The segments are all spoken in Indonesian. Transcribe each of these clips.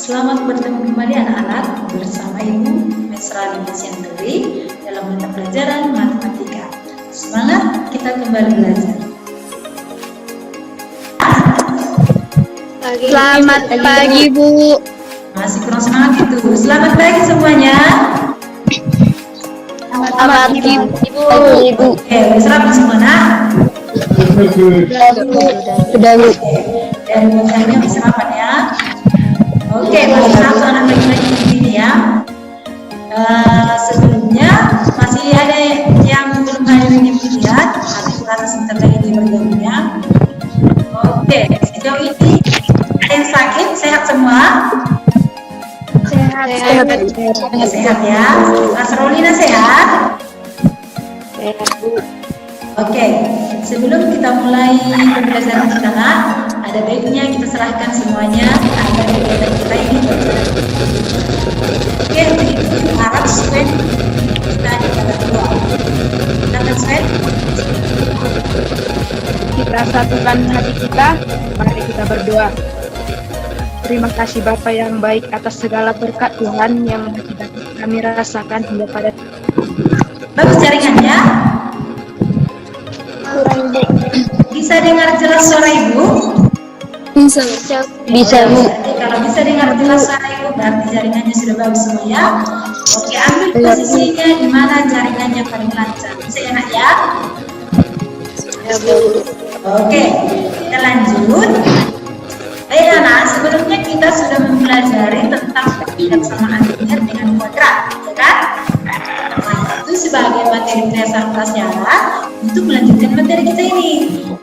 Selamat bertemu kembali anak-anak bersama Ibu Mesra Lisensi dalam mata pelajaran matematika. Semangat, kita kembali belajar. Selamat pagi, Bu. Masih kurang semangat itu. Selamat pagi semuanya. Selamat pagi, Ibu. Oke, Mesra masih mana? Sudah, Bu. Dan bacanya Mesra apa ya? Oke, masih satu anak lagi di sini ya. Sebelumnya masih ada yang belum hadir yang lihat, tapi kita sebentar lagi di bergabungnya. Oke, sejauh ini ada yang sakit, sehat semua? Sehat ya. Mas Rolina sehat? Sehat, Bu. Oke, sebelum kita mulai pembelajaran kita, ada baiknya kita serahkan semuanya agar kegiatan kita ini berjalan. Oke, jadi harap Sven kita ada dua. Silakan Sven. Kita satukan hati kita, mari kita berdoa. Terima kasih Bapa yang baik atas segala berkat Tuhan yang kami rasakan hingga pada. Bagus jaringannya? Kurang, Bu. Bisa dengar jelas suara Ibu? Bisa, Bu. Kalau bisa dengar jelas suara Ibu, berarti jaringannya sudah bagus semua ya. Oke, ambil posisinya di mana jaringannya paling lancar. Bisa ya nak ya? Ya, Bu. Oke, kita lanjut. Baik anak, sebelumnya kita sudah mempelajari tentang kebersamaan linear dengan kuadrat, ya kan? Nah, itu sebagai materi dasar pelajaran untuk melanjutkan materi kita ini.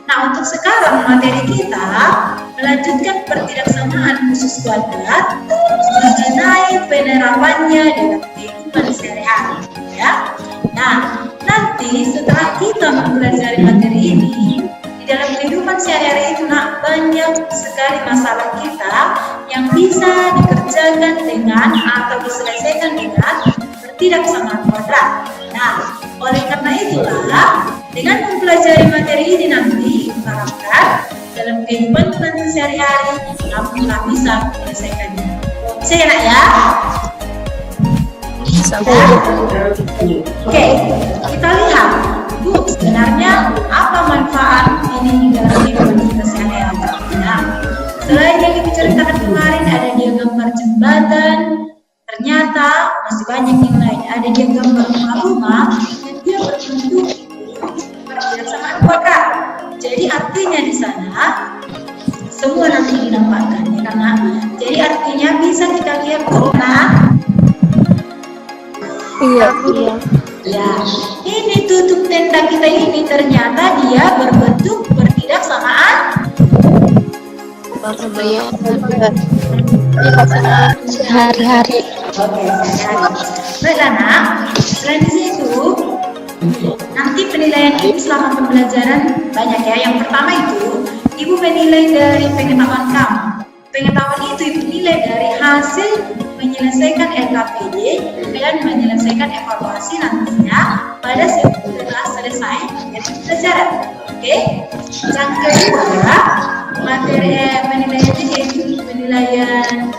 Nah, untuk sekarang materi kita melanjutkan pertidaksamaan khusus kuadrat mengenai penerapannya dalam kehidupan sehari-hari, ya. Nah, nanti setelah kita mempelajari materi ini, di dalam kehidupan sehari-hari itu banyak sekali masalah kita yang bisa dikerjakan dengan atau diselesaikan dengan pertidaksamaan kuadrat. Nah, oleh karena itulah dengan mempelajari materi ini nanti diharapkan dalam kehidupan nanti sehari-hari kamu bisa menyelesaikannya. Bisa ya nak ya? Oke, kita lihat Bu, sebenarnya apa manfaat ini dalam kehidupan kita sehari-hari? Nah, selain yang diceritakan kemarin ada dia gambar jembatan, ternyata masih banyak yang lain. Ada dia gambar rumah dan dia berbentuk pertidaksamaan kuadrat. Jadi artinya di sana semua nanti dinampakkan ya karena jadi artinya bisa kita lihat corona. Iya. Ya, ini tutup tenda kita ini ternyata dia berbentuk pertidaksamaan Sehari-hari. Oke, baiklah nak. Selain itu, nanti penilaian ibu selama pembelajaran banyak ya. Yang pertama itu, ibu menilai dari pengetahuan kamu. Pengetahuan itu ibu nilai dari hasil menyelesaikan LKPD dan menyelesaikan evaluasi nantinya pada setelah selesai dari pelajaran. Oke. Yang kedua, materi penilaiannya yaitu penilaian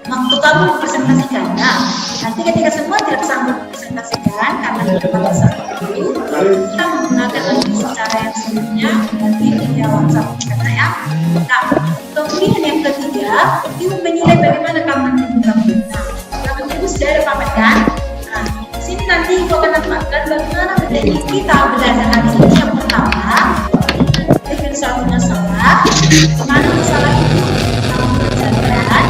waktu kamu presentasikan. Nah, nanti ketika semua tidak sanggup presentasikan karena tidak bisa itu, kita menggunakan lagi secara yang sebelumnya nanti via WhatsApp karena ya. Nah, kemudian yang ketiga, ibu menilai bagaimana kamu menunjukkan. Nah, kamu ibu sudah ada pamet kan? Nah, sini nanti ibu akan tambahkan bagaimana metode kita belajar hari ini. Yang pertama, dengan suatu masalah, mana masalah itu kamu kerjakan,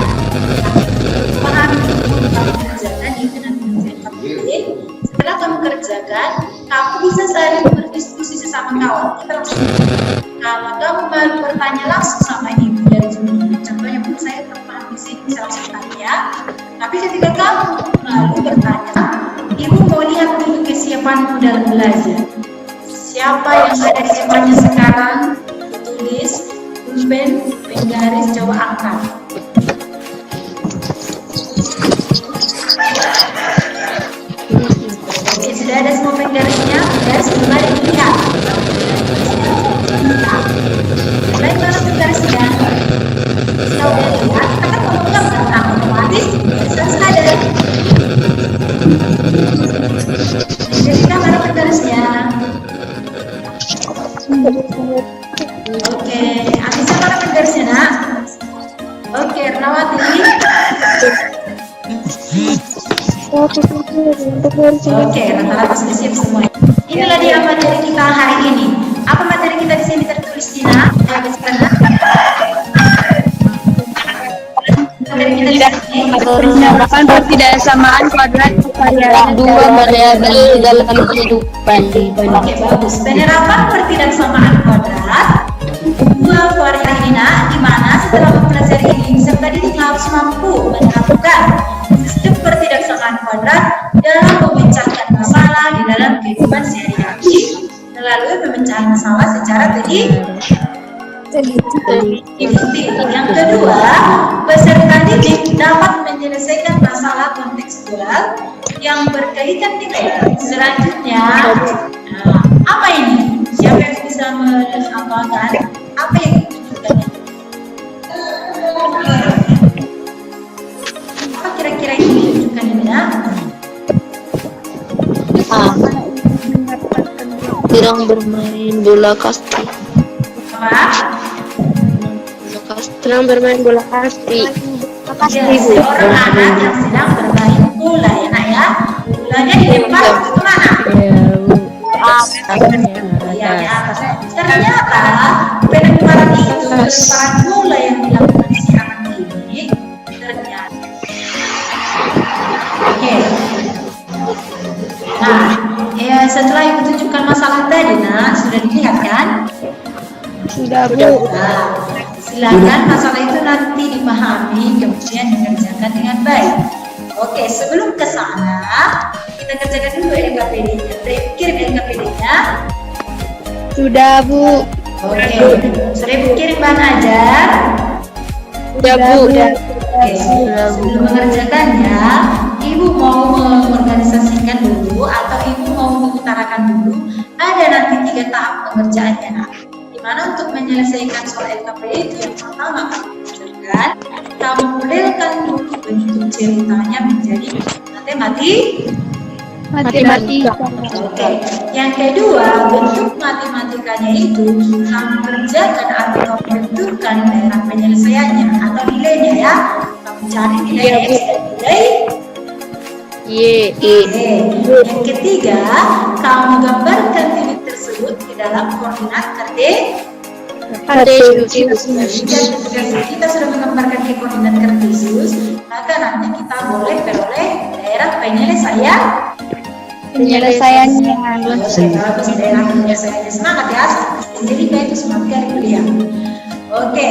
pahami kamu kerjakan itu nanti mengerjakan. Setelah kamu kerjakan, kamu bisa saling berdiskusi sesama kawan. Kita langsung. Kalau kamu baru bertanya langsung sama ibu dari Zoom, contohnya pun saya terpaham di sini, saya langsung tanya. Tapi ketika kamu lalu bertanya, ibu mau lihat dulu kesiapanmu dalam belajar. Siapa yang ada di depannya sekarang? Tulis, pulpen, penggaris, coba angkat. Oke, sudah ada semua penggarisnya, penggaris mulai dilihat. Mulai mana penggarisnya? Sudah lihat, kita kalau nggak otomatis selesai ada. Jessica, mana penggarisnya? Oke, Anissa mana penggarisnya, nak? Oke, Ernawati. Oke, rata-rata sudah siap semua. Inilah dia materi kita hari ini. Apa materi kita di sini tertulis, Dina? Materi kita di sini. Penerapan pertidaksamaan kuadrat variabel Dua variabel dalam kehidupan. Oke, bagus. Penerapan pertidaksamaan kuadrat dua variabel ini, di mana setelah mempelajari ini, serta didik harus mampu menerapkan sistem pertidaksamaan kuadrat dalam memecahkan masalah di dalam kehidupan sehari-hari melalui pemecahan masalah secara teliti. Yang kedua, peserta didik dapat menyelesaikan masalah kontekstual yang berkaitan dengan selanjutnya. Nah, apa ini? Siapa yang bisa mengamalkan? Apa yang ditunjukkan? Apa kira-kira yang ditunjukkan ini, ya? Sedang bermain bola kasti. Apa? Sedang bermain bola kasti. Ya, seorang anak yang sedang bermain bola, ya, nak, ya. Bolanya dilempar ke mana? Ya, di atas. Ternyata pelemparan itu, pelemparan bola yang dilakukan si anak ini ternyata. Oke. Nah, ya setelah ibu tunjukkan masalah tadi, nak, sudah dilihat kan? sudah Bu. Nah, silakan masalah itu nanti dipahami, kemudian dikerjakan dengan baik. Oke, sebelum ke sana, kita kerjakan dulu LKPD-nya. Kirim LKPD-nya. Sudah Bu. Oke, sudah kirim bahan ajar. Sudah Bu. Oke, sebelum mengerjakannya, ibu mau mengorganisasikan dulu atau ibu mau mengutarakan dulu. Ada nanti 3 tahap pengerjaannya, nak. Dimana untuk menyelesaikan soal LKPD itu yang pertama kamu kerjakan, kamu modelkan dulu bentuk ceritanya menjadi Matematika. Oke. Yang kedua, bentuk matematikanya itu kamu kerjakan atau kamu bentukkan dalam penyelesaiannya atau nilainya, ya. Kamu cari nilai X dan nilai Y. Yang ketiga, kamu gambarkan titik tersebut di dalam koordinat Kartesius. Jika kita sudah menggambarkan ke koordinat kartesius, maka nanti kita boleh peroleh daerah Penyelesaiannya. Bagus, daerah penyelesaiannya. Semangat, ya. Jadi itu semangat kali kuliah. Oke,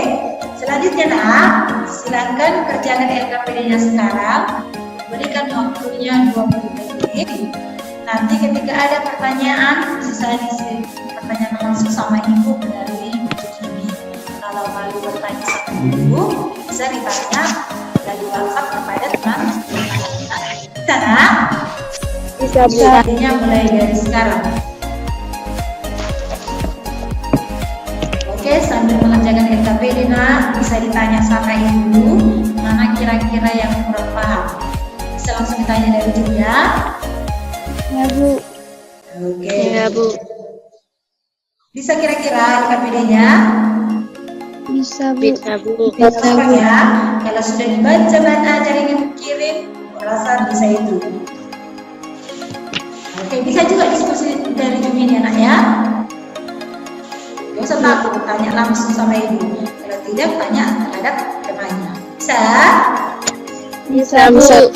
selanjutnya, nak, silakan kerjakan LKPD-nya sekarang. Berikan waktunya 20 menit. Nanti ketika ada pertanyaan, bisa diisi pertanyaan langsung sama ibu melalui Zoom. Kalau malu bertanya sama ibu, bisa ditanya melalui WhatsApp kepada teman. Bisa, nak? Bisa Bu. Artinya mulai dari sekarang. Oke, sambil mengerjakan LKPD, nak, bisa ditanya sama ibu mana kira-kira yang kurang paham. Bisa langsung ditanya dari Zoom, ya. Ya Bu. Oke. Ya Bu. Bisa kira-kira LKPD-nya? Bisa Bu. Bisa Bu. Bisa, ya. Kalau sudah dibaca bahan ajar yang ibu kirim, rasa bisa itu. Oke, bisa juga diskusi dari Zoom ini, anak, ya. Gak usah takut, tanya langsung sama ibu. Kalau tidak, tanya terhadap temannya. Bisa? Bisa Bu. Bisa.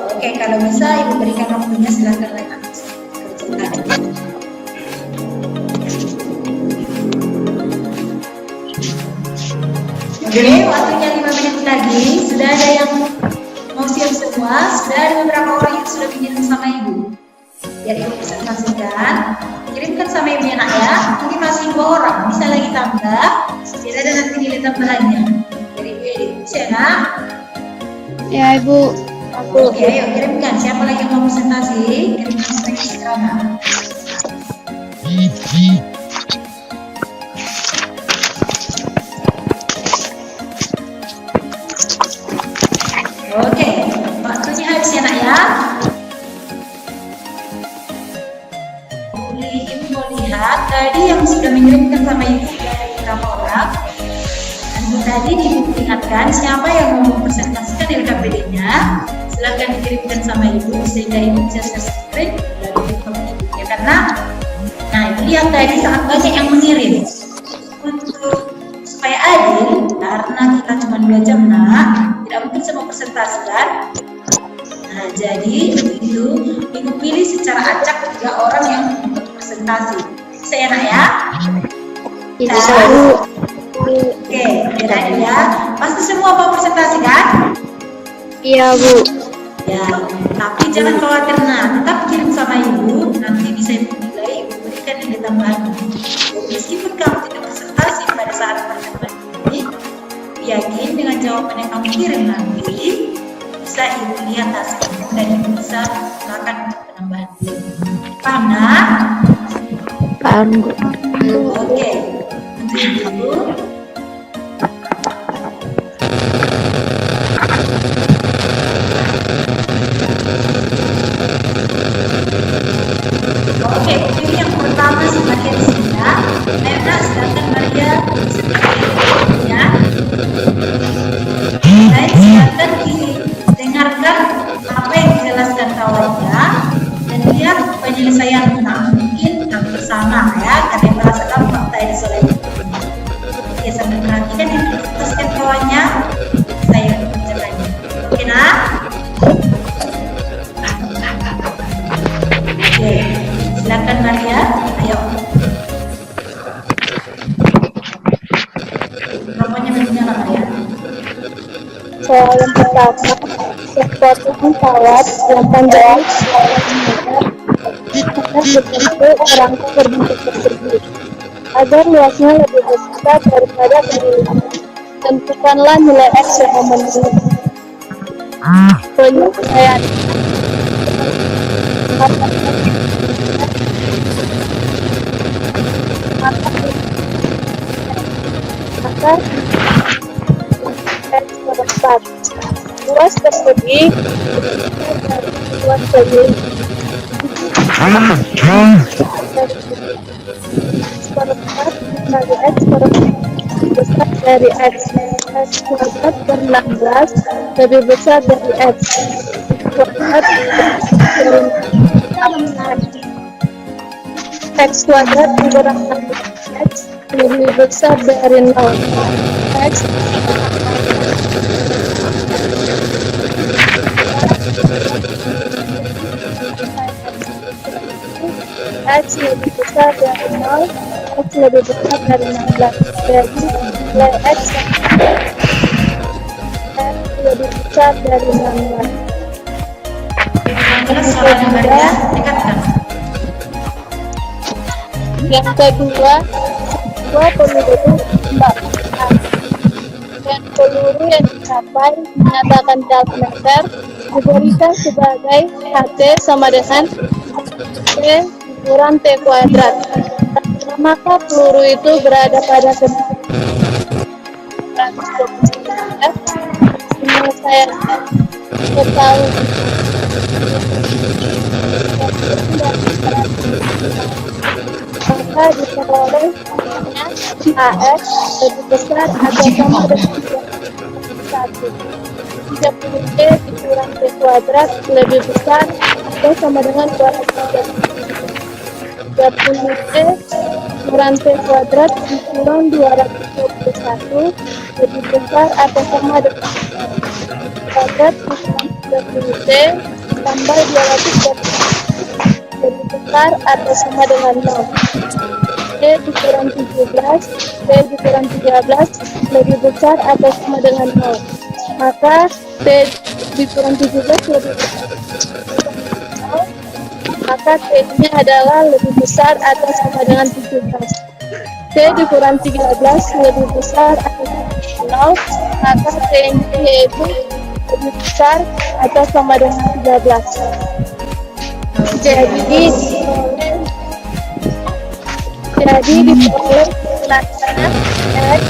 Oke, kalau bisa ibu berikan waktunya, silakan kerjakan. Oke, waktunya 5 menit lagi. Sudah ada yang mau siap semua? Sudah ada beberapa orang yang sudah mengirim sama ibu. Biar ibu presentasikan. Kirimkan sama ibu nak ya. Ini masih 2 orang. Bisa lagi tambah. Biar ada nanti nilai tambahannya. Dari ibu edit. Bisa nak? Ya, Ibu. Oke, ayo kirimkan. Siapa lagi yang mau presentasi? Kirimkan sampai sekarang. Oke, waktunya habis ya nak ya. Ibu mau lihat tadi yang sudah mengirimkan sama ibu dari berapa orang. Dan tadi ibu ingatkan siapa yang mau mempresentasikan LKPD-nya. Silakan dikirimkan sama ibu sehingga ibu bisa share screen dan ibu ya karena nah ibu lihat tadi sangat banyak yang mengirim. Untuk supaya adil karena kita cuma 2 jam nak tidak mungkin semua presentasikan. Nah jadi itu ibu pilih secara acak 3 orang yang untuk presentasi. Bisa ya nak ya? Bisa, Nah, Bu. Oke, lihat ya. Pasti semua mau presentasi kan? Iya, Bu. Ya, tapi jangan khawatir nah, tetap kirim sama ibu, nanti bisa ibu nilai, ibu berikan nilai tambahan. Meskipun kamu tidak presentasi pada saat pertemuan ini, yakin dengan jawaban yang kamu kirim nanti, bisa ibu lihat hasilnya dan ibu bisa melakukan untuk penambahan nilai. Paham nak? Paham, Bu. Oke, untuk ibu. Oke, pilih yang pertama si Maria di sini ya. Ayo silakan Maria ya. Dan silakan didengarkan apa yang dijelaskan kawannya dan lihat penyelesaian mungkin hampir sama ya karena merasakan fakta yang soleh. Ya sambil perhatikan yang diputuskan kawannya saya menjelaskannya. Oke nak? Oke, silakan Maria, ayo. Mikrofonnya menyala Maria. Soal yang pertama, sepotong pesawat yang panjang berbentuk rangka berbentuk tersebut. Agar luasnya lebih besar daripada kemiringan, tentukanlah nilai X yang memenuhi penyelesaian. Maka X berempat luas tersegi luas segi seperempat dari X besar dari X. X kuadrat per 16 lebih besar dari X kuadrat dari X kuadrat dikurang X lebih besar dari 0. X X lebih besar dari 0, X lebih besar dari 16. Jadi nilai X lebih besar dari 16. Jelas soalnya Maria, dekatkan. Yang kedua, peluru tembakan dan peluru yang dicapai menyatakan diameter diberikan sebagai HT sama dengan T kurang T kuadrat. Maka peluru itu berada pada penyelesaian ketahui maka diperoleh AS lebih besar atau sama dengan 1. 30T dikurang T kuadrat lebih besar atau sama dengan 30T kurang T kuadrat dikurang 221 lebih besar atau sama dengan kuadrat dikurang 30T tambah 220 lebih besar atau sama dengan 0. T dikurang 17, T dikurang 13 lebih besar atau sama dengan 0. Maka T dikurang 17 lebih besar atau sama dengan 0. Maka T-nya adalah lebih besar atau sama dengan 17. T dikurang 13 lebih besar atau sama dengan 0. Maka T-nya yaitu lebih besar atau sama dengan 13. Jadi diperoleh pelajaran X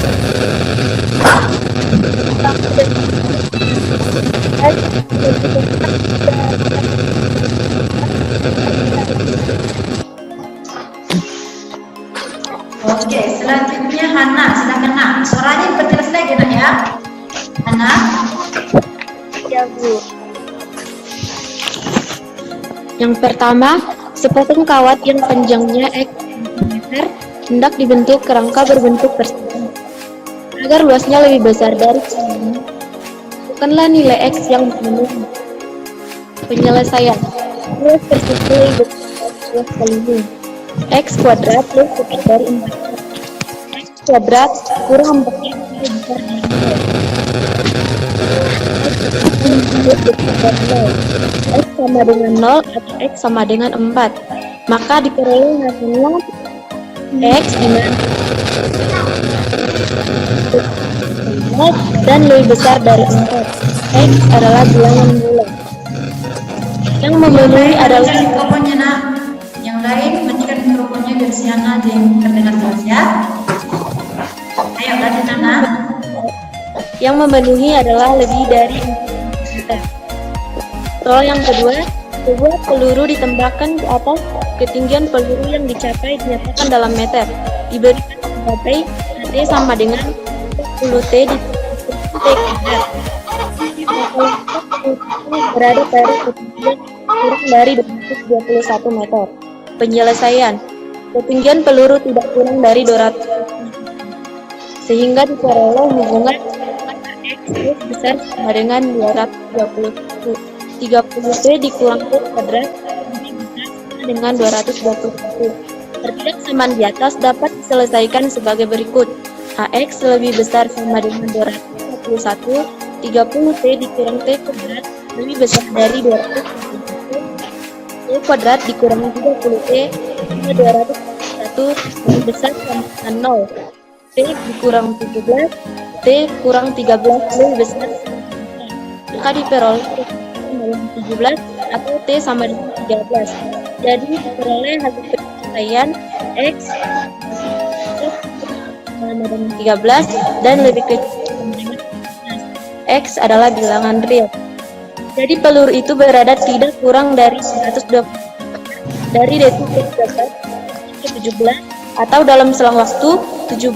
Oke, selanjutnya Hana, silakan Nak. Suaranya diperjelas lagi Nak ya. Hana. ya Bu. Yang pertama, sepotong kawat yang panjangnya X cm hendak dibentuk kerangka berbentuk persegi. Agar luasnya lebih besar dari sebelumnya, tentukanlah nilai X yang memenuhi. Penyelesaian. Luas persegi lebih besar dari luas volume. X kuadrat lebih besar dari 4. X kuadrat kurang 4X lebih besar dari 0. X sama dengan 0 atau X sama dengan 4. Maka diperoleh hasilnya X dimana dan lebih besar dari 4. X adalah bilangan bulat. Yang memenuhi adalah Matikan mikrofonnya Nak. Yang lain matikan mikrofonnya biar si Hana aja yang terdengar jelas ya. Ayo lanjut Hana. yang memenuhi adalah lebih dari 4. Soal yang kedua, sebuah peluru ditembakkan ke atas, ketinggian peluru yang dicapai dinyatakan dalam meter. Diberikan sebagai T sama dengan 10 T di T kuadrat. Berada pada ketinggian kurang dari 221 meter. Penyelesaian. Ketinggian peluru tidak kurang dari 200 meter. Sehingga diperoleh hubungan X besar sama dengan 221. 30 T dikurang T kuadrat dengan 221. Perbedaan di atas dapat diselesaikan sebagai berikut. AX lebih besar sama dengan 221, 30 T dikurang T kuadrat lebih besar dari 221, T kuadrat dikurang 30 T 221 lebih besar sama dengan 0. T dikurang 17, T kurang 13 lebih besar sama dengan 0. Maka diperoleh 17 atau T sama dengan 13. Jadi diperoleh hasil penyelesaian X sama dengan 13 dan lebih kecil dengan 13. X adalah bilangan real. Jadi peluru itu berada tidak kurang dari 120 dari detik ke 17 atau dalam selang waktu 17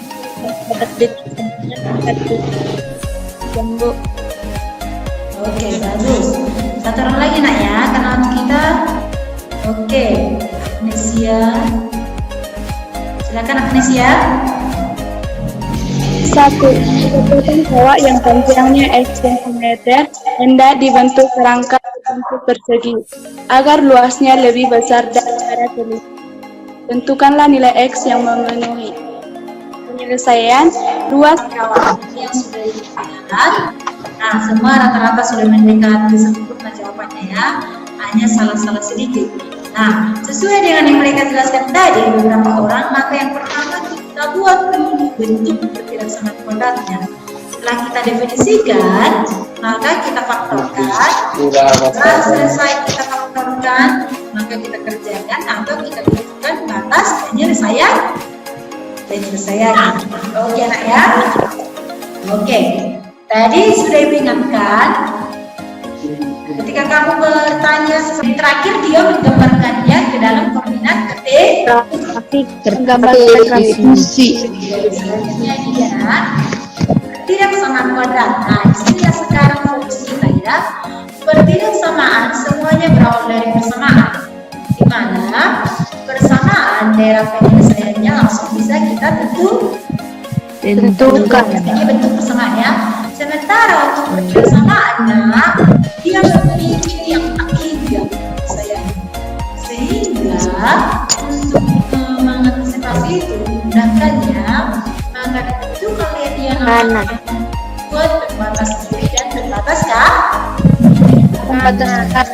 detik sampai 4 detik. Bu. Oke, bagus. Satu orang lagi Nak ya, kenalan kita. Oke, Agnesia. Silakan Agnesia. 1. Sepotong kawat yang panjangnya X cm hendak dibentuk kerangka berbentuk persegi agar luasnya lebih besar daripada sebelumnya. Tentukanlah nilai X yang memenuhi. Penyelesaian luas kawat Yang sudah diberikan. Nah, semua rata-rata sudah mendekati sempurna jawabannya ya. Hanya salah-salah sedikit. Nah, sesuai dengan yang mereka jelaskan tadi beberapa orang, maka yang pertama kita buat dulu bentuk tidak sangat kuadratnya. Setelah kita definisikan, maka kita faktorkan. Setelah selesai kita faktorkan, maka kita kerjakan atau kita tentukan batas penyelesaian. Oke anak ya. Oke. Tadi sudah diingatkan. Ketika kamu bertanya terakhir dia menggambarkannya ke dalam koordinat Gambar transmisi. selanjutnya dia ketidaksamaan kuadrat. Nah, istilah sekarang fokus kita ya. Pertidaksamaan semuanya berawal dari persamaan, di mana persamaan daerah penyelesaiannya langsung bisa kita tentukan. Ini bentuk persamaan ya. Sementara untuk perbersamaannya dia memiliki yang akibat saya, sehingga untuk mengantisipasi itu menggunakannya, maka itu kalian yang Kanan. buat pembatas kiri dan pembatas kah? Pembatas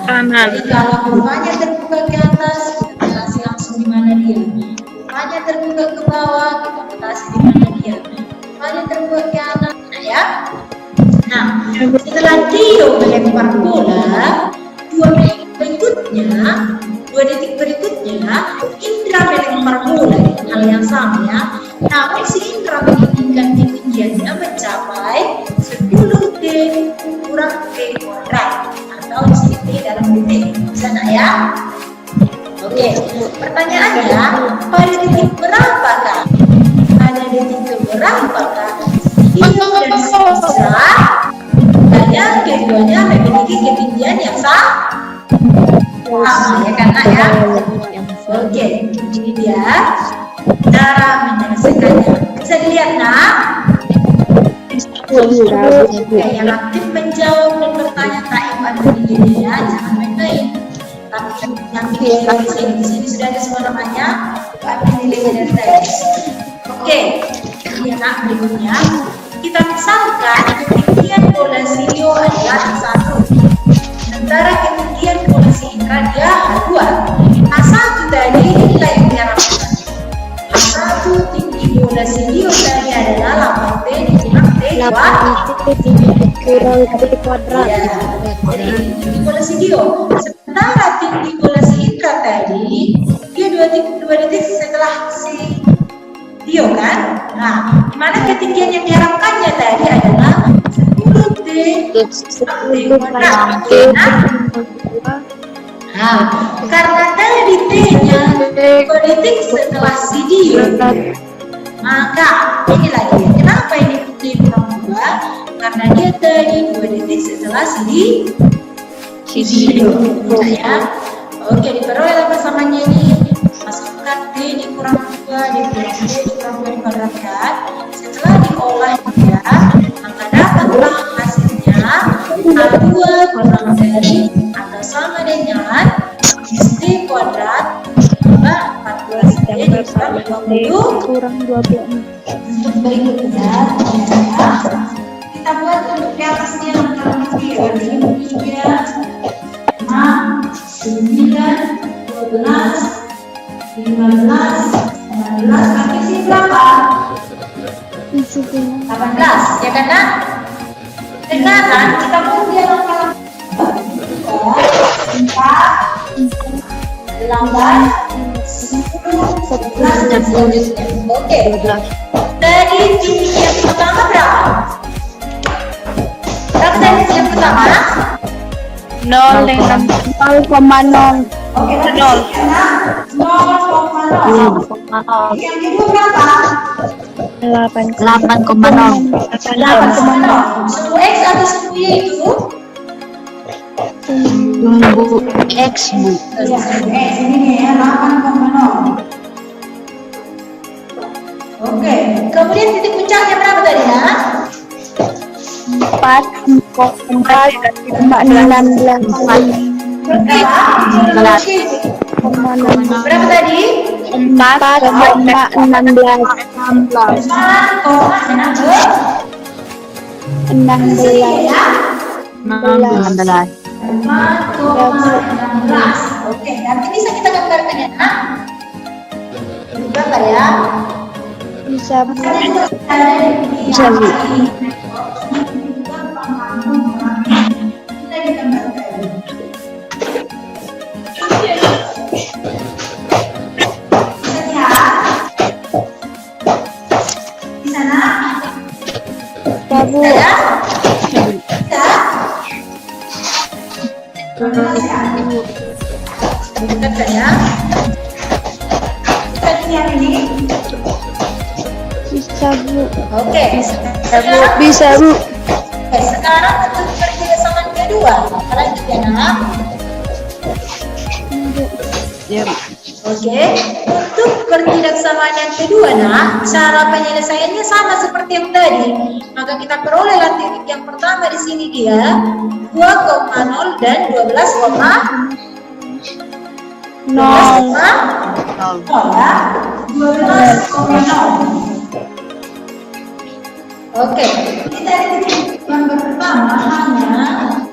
kanan. Jadi kalau kurvanya terbuka ke atas, kita batasi langsung di mana dia. Kurvanya terbuka ke bawah, kita batasi di mana dia. Kurvanya terbuka ke atas, nah ya. Nah, setelah dia melempar bola, 2 detik berikutnya, Indra melempar bola dengan hal yang sama ya. Namun si Indra menginginkan ketinggiannya mencapai 10 D kurang D kuadrat atau isi D dalam detik. Bisa nggak ya? Oke, pertanyaannya, pada detik berapakah? Pada detik keberapakah Dio dan Indra dan keduanya memiliki ketinggian yang sama, ya kan Nak ya? Oke, ini dia cara menyelesaikannya. Bisa dilihat Nak? Yang aktif menjawab dan bertanya Taib ada di sini ya, jangan main-main. Tapi yang di sini sudah ada semua namanya, ambil nilainya dari tadi. Oke, ini Nak berikutnya. Kita misalkan ketinggian bola Dio adalah 1. Sementara ketinggian bola si Indra dia A2. A1 tadi inilah yang diharapkan. A1 tinggi bola si Dio tadi adalah 8T dikurang T kurang D kuadrat. Ya, jadi tinggi bola si Dio. Sementara tinggi bola si Indra tadi dia 2 detik setelah si Dio kan. Nah, dimana ketinggian yang diharapkannya tadi adalah 10 D kuadrat. Nah, karena tadi T-nya 2 detik setelah si Dio, maka ini lagi. Kenapa ini D kurang 2? Karena dia tadi 2 detik setelah si Dio. Ya. Oke, diperoleh persamanya ini. Masukkan D dikurang 2, dikurang D dikurang 2 dikuadratkan. Setelah diolahnya, maka dapatlah hasilnya A2 kurang dari atau sama dengan SD kuadrat tambah 14D dikurang 20 kurang 26. untuk berikutnya kita buat untuk di atasnya dengan video 3, 6, 9, 12, 15, 16, kaki sini berapa? 18, ya kan Nak? Sekarang kita pun dia langkah 4, 8, 10, 11, dan selanjutnya. Oke. Dari titik yang pertama berapa? Berapa dari titik yang pertama? 0 dengan 0,0. Oke, berarti 0,0. Yang kedua berapa? 8,0. 8,0. Sumbu X atau sumbu Y itu? Sumbu X, Bu. Ya, sumbu X ini ya, 8,0. Oke, kemudian titik puncaknya berapa tadi ya? 4,16. Berapa tadi? 4,16. 4,16. Oke, nanti bisa kita gambarkan ya, Nak? Gambar ya. Bisa, Bu. Bisa, Bu. Bu. Bisa, Bu. Oke, Bisa, Bu. Oke, sekarang untuk kerjasama kedua, lanjut ya Nak. Ya, Oke, untuk pertidaksamaan yang kedua Nak, cara penyelesaiannya sama seperti yang tadi. Maka kita perolehlah titik yang pertama di sini dia 2,0 dan 12,0 ya. 2,0 12,0. Oke, kita titik yang pertama hanya sama dengan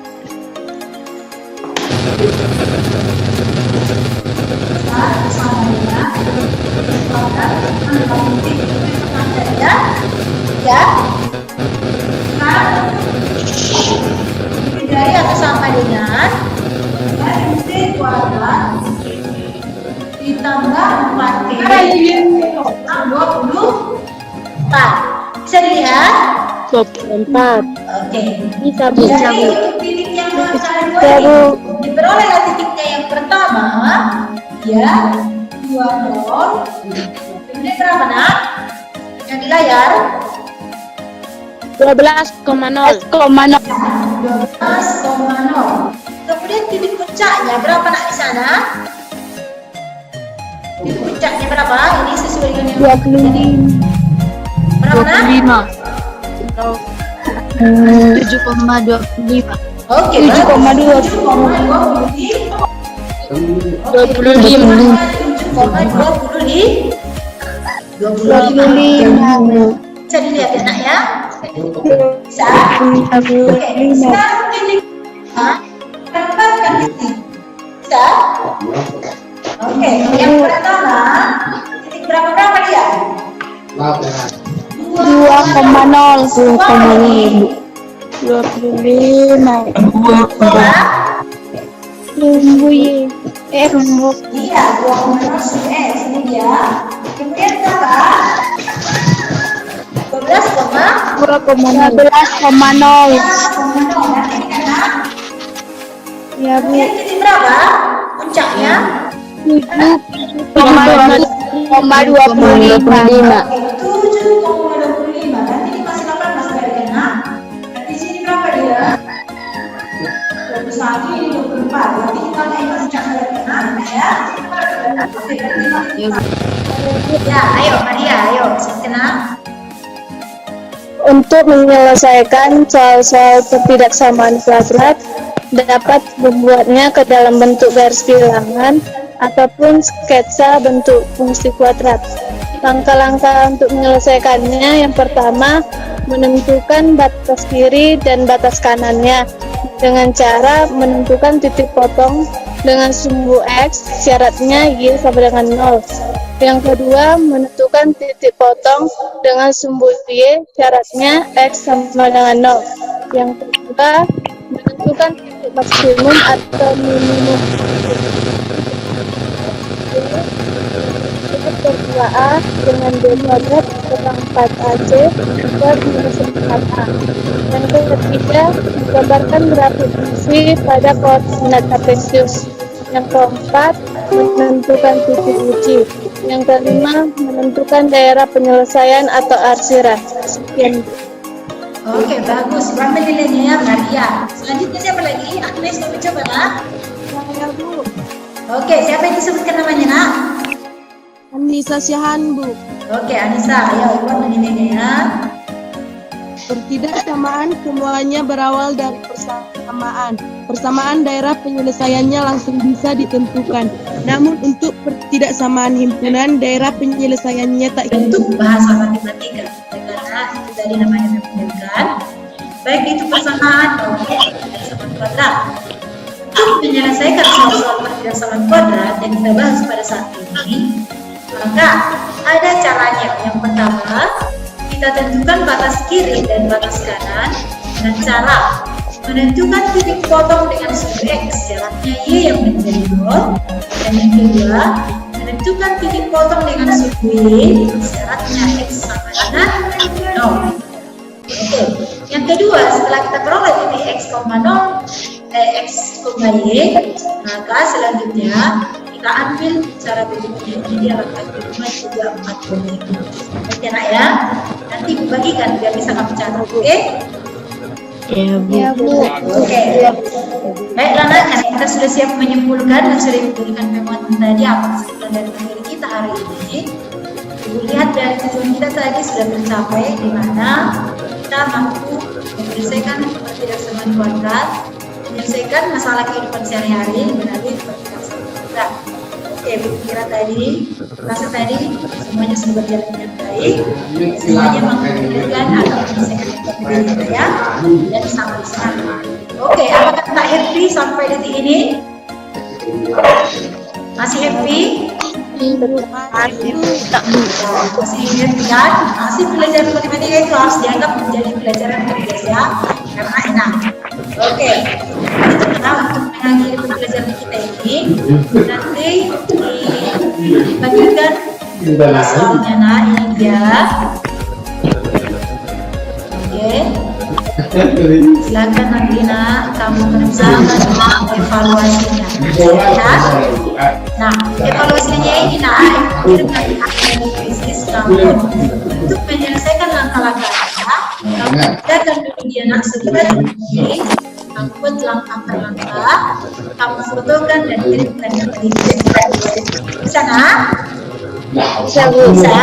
ya. Sekarang dari atau sama dengan MC kuadrat ditambah 4 bisa dilihat 24. oke Bisa Bu. jadi untuk titik yang kalian boleh diperolehlah titiknya yang pertama ya 20 kemudian berapa nak yang di layar 12,0. 12,0 kemudian titik puncaknya berapa nak di sana titik puncaknya berapa ini sesuai dengan yang 25. berapa nak 7,25. oke 25 bisa dilihat ya nak ya bisa oke sekarang titik tempatkan titik bisa oke yang pertama titik berapa dia 2,0. 25. Rumbu. iya 2,0 ini dia kemudian berapa 12,0 Ya Bu. kemudian titik berapa puncaknya 7,25. 7,25 nanti ini masih 18 berarti kan nanti sini berapa dia 21 ini 24 berarti kita naik puncak berarti ya ya ayo Maria ayo kenal Untuk menyelesaikan soal-soal ketidaksamaan kuadrat, dapat membuatnya ke dalam bentuk garis bilangan ataupun sketsa bentuk fungsi kuadrat. Langkah-langkah untuk menyelesaikannya, yang pertama, menentukan batas kiri dan batas kanannya dengan cara menentukan titik potong dengan sumbu X, syaratnya Y sama dengan 0. Yang kedua, menentukan titik potong dengan sumbu Y, syaratnya X sama dengan 0. Yang kedua, menentukan titik maksimum atau minimum. Titik A dengan B kuadrat kurang 4AC per minus 4A. Yang ketiga, menggambarkan grafik fungsi pada koordinat kartesius. Yang keempat, menentukan titik uji. Yang kelima, menentukan daerah penyelesaian atau arsiran. Sekian. Oke, bagus. Berapa nilainya ya, Maria? Selanjutnya siapa lagi? Agnes, kamu coba nak. Saya Bu. Oke, siapa yang disebutkan namanya nak? Anissa Syahan Bu. Oke, Anissa, ayo ikut nilainya ya. Ketidaksamaan semuanya berawal dari persamaan. Persamaan daerah penyelesaiannya langsung bisa ditentukan. Namun untuk ketidaksamaan himpunan, daerah penyelesaiannya tak Bentuk bahasa matematika, karena itu tadi namanya menunjukkan baik itu persamaan maupun persamaan kuadrat. Untuk menyelesaikan soal-soal persamaan kuadrat yang kita bahas pada saat ini, maka ada caranya. Yang pertama, kita tentukan batas kiri dan batas kanan dengan cara menentukan titik potong dengan sumbu X, syaratnya Y yang menjadi 0. Dan yang kedua, menentukan titik potong dengan sumbu Y, syaratnya X sama dengan 0. Oke, yang kedua, setelah kita peroleh titik X, X, Y, maka selanjutnya kita ambil cara berikutnya. Jadi langkah kedua juga 4 Oke nak ya, nanti bagikan biar bisa kamu catat. Oke? Ya Bu. Oke. Baiklah nak, karena kita sudah siap menyimpulkan dan sudah diberikan pemuatan tadi apa kesimpulan dari materi kita hari ini. Ibu lihat dari tujuan kita tadi sudah tercapai, di mana kita mampu menyelesaikan ketidaksamaan kuadrat, menyelesaikan masalah kehidupan sehari-hari melalui ketidaksamaan kuadrat. Oke, Bu kira tadi, rasa tadi semuanya sudah berjalan dengan baik. Semuanya mengumpulkan atau menyelesaikan kita ya, dan sampai sana. Oke, apakah Kak happy sampai detik ini? Masih happy? Masih happy kan? Masih belajar matematika itu harus dianggap menjadi pelajaran progres ya, karena enak. Oke, kita untuk mengakhiri pembelajaran kita ini nanti dibagikan soalnya. Nah, ini dia. Oke, silakan nanti nak kamu kerjakan evaluasinya. Ya. Nah, evaluasinya ini nak krisis kamu untuk menyelesaikan langkah-langkahnya. Kamu kerjakan dulu dia nak segera ini. Kamu buat langkah-langkah, kamu fotokan dan kirimkan ke bisa nak? Bisa Bu. Bisa?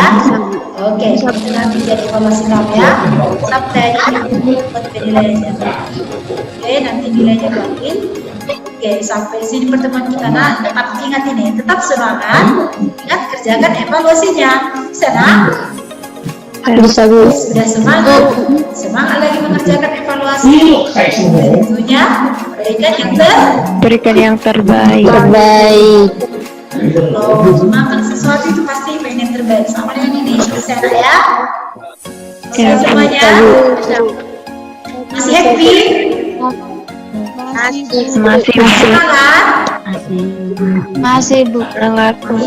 Oke, nanti jadi evaluasi kamu ya. Sampai buat penilaiannya. Oke, nanti nilainya ganti. Oke, sampai sini pertemuan kita nak. Tetap ingat ini, tetap semangat. Ingat kerjakan evaluasinya. Bisa nak? Bisa Bu. Sudah semangat, semangat lagi mengerjakan evaluasi. Tentunya berikan yang terbaik. Kalau makan sesuatu itu pasti pengen terbaik. Sama dengan ini, bisa ya? Oke, semuanya masih happy? Masih Semangat? Masih Bu.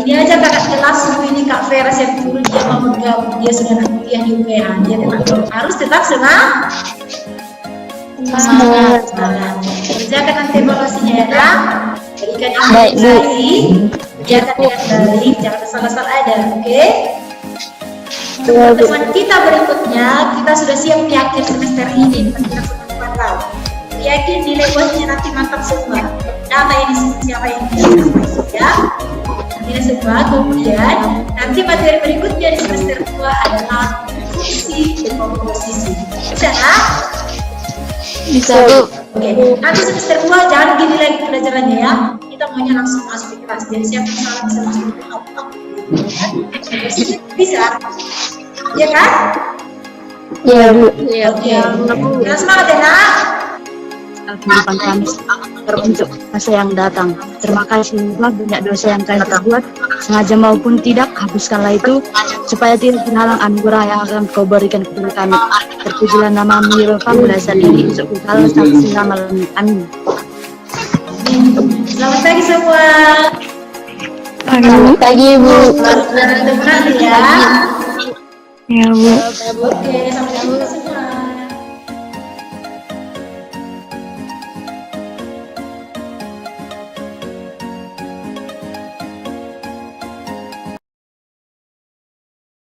Ini aja kakak kelas ini Kak Vera Sepul, dia mau bergabung, dia sudah kuliah di UPH, dia harus tetap semangat. Semangat. Kerjakan nanti evaluasinya ya Kak. Berikan yang baik, kerjakan dengan baik, jangan salah-salah ada, oke? Pertemuan kita berikutnya, kita sudah siap di akhir semester ini, kita sudah pantau. Yakin nilai buatnya nanti mantap semua. Data ini siapa yang masuk ya? Ini semua. Kemudian nanti materi berikutnya di semester 2 adalah fungsi dan komposisi. Bisa nggak? Bisa Bu. Oke. Nanti semester 2 jangan gini lagi pelajarannya ya. Kita maunya langsung masuk di kelas. Jadi siapa yang salah bisa masuk ke kelas. Bisa? Iya kan? Iya Bu. Oke. Kita semangat ya nak. Kehidupan kami untuk masa yang datang. Terima kasih banyak dosa yang kami perbuat, sengaja maupun tidak, hapuskanlah itu supaya tidak terhalang anugerah yang akan kau berikan kepada kami. Terpujilah namamu ya Bapa, berasal dari Yesus Kristus sampai selama amin. Selamat pagi semua. Selamat pagi Bu. Selamat ya. Ya Bu. Oke, sampai jumpa semua.